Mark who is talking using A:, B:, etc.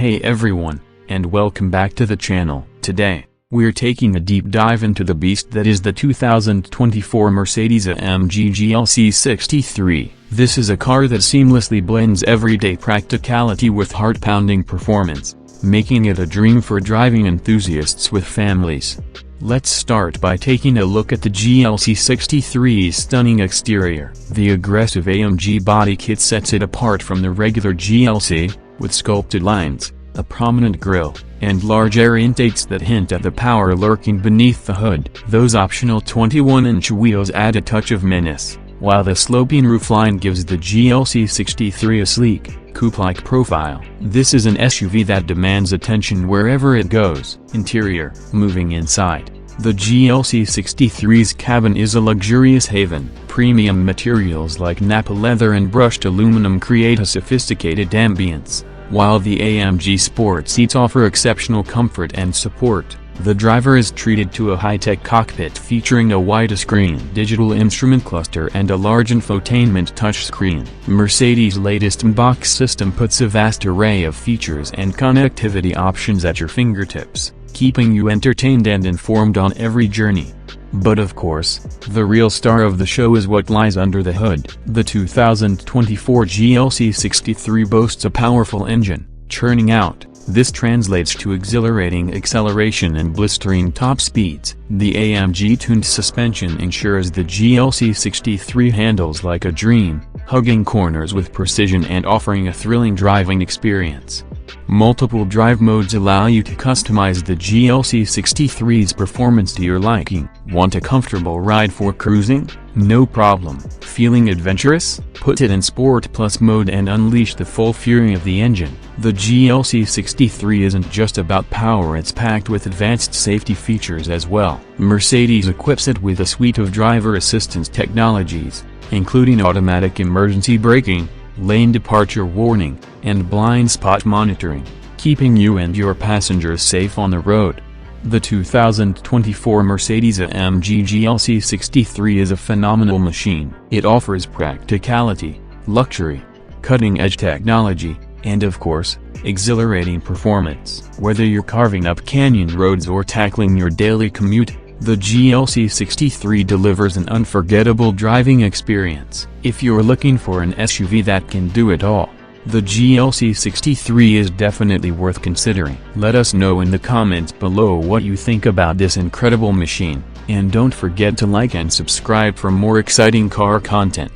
A: Hey everyone, and welcome back to the channel. Today, we're taking a deep dive into the beast that is the 2024 Mercedes-AMG GLC63. This is a car that seamlessly blends everyday practicality with heart-pounding performance, making it a dream for driving enthusiasts with families. Let's start by taking a look at the GLC63's stunning exterior. The aggressive AMG body kit sets it apart from the regular GLC, with sculpted lines, a prominent grille, and large air intakes that hint at the power lurking beneath the hood. Those optional 21-inch wheels add a touch of menace, while the sloping roofline gives the GLC63 a sleek, coupe-like profile. This is an SUV that demands attention wherever it goes. Interior. Moving inside, the GLC63's cabin is a luxurious haven. Premium materials like Nappa leather and brushed aluminum create a sophisticated ambience, while the AMG Sport seats offer exceptional comfort and support. The driver is treated to a high-tech cockpit featuring a widescreen digital instrument cluster and a large infotainment touchscreen. Mercedes' latest M-Box system puts a vast array of features and connectivity options at your fingertips, keeping you entertained and informed on every journey. But of course, the real star of the show is what lies under the hood. The 2024 GLC63 boasts a powerful engine, churning out. This translates to exhilarating acceleration and blistering top speeds. The AMG-tuned suspension ensures the GLC63 handles like a dream, hugging corners with precision and offering a thrilling driving experience. Multiple drive modes allow you to customize the GLC63's performance to your liking. Want a comfortable ride for cruising? No problem. Feeling adventurous? Put it in Sport Plus mode and unleash the full fury of the engine. The GLC63 isn't just about power, it's packed with advanced safety features as well. Mercedes equips it with a suite of driver assistance technologies, including automatic emergency braking, lane departure warning, and blind spot monitoring, keeping you and your passengers safe on the road. The 2024 Mercedes-AMG GLC63 is a phenomenal machine. It offers practicality, luxury, cutting-edge technology, and of course, exhilarating performance. Whether you're carving up canyon roads or tackling your daily commute, the GLC63 delivers an unforgettable driving experience. If you're looking for an SUV that can do it all, the GLC63 is definitely worth considering. Let us know in the comments below what you think about this incredible machine, and don't forget to like and subscribe for more exciting car content.